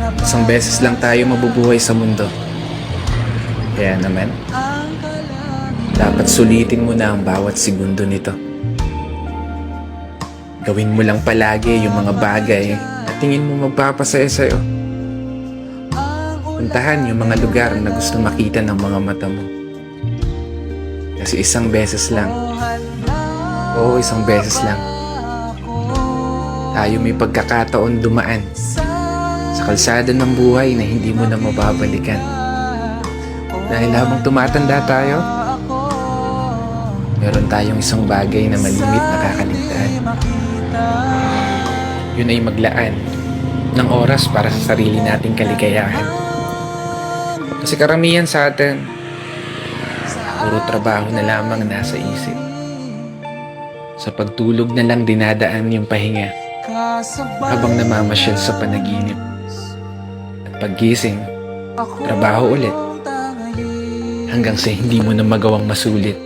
Isang beses lang tayo mabubuhay sa mundo. Kaya naman, dapat sulitin mo na ang bawat segundo nito. Gawin mo lang palagi yung mga bagay na tingin mo magpapasaya sa'yo. Puntahan yung mga lugar na gusto makita ng mga mata mo. Kasi isang beses lang, oo, isang beses lang, tayo may pagkakataon dumaan sa kalsada ng buhay na hindi mo na mababalikan. Dahil habang tumatanda tayo, meron tayong isang bagay na malimit na kakaligtaan. Yun ay maglaan ng oras para sa sarili nating kaligayahan. Kasi karamihan sa atin, puro trabaho na lamang nasa isip. Sa pagtulog na lang dinadaan yung pahinga habang namamasyal sa panaginip. At paggising, trabaho ulit hanggang sa hindi mo na magawang masulit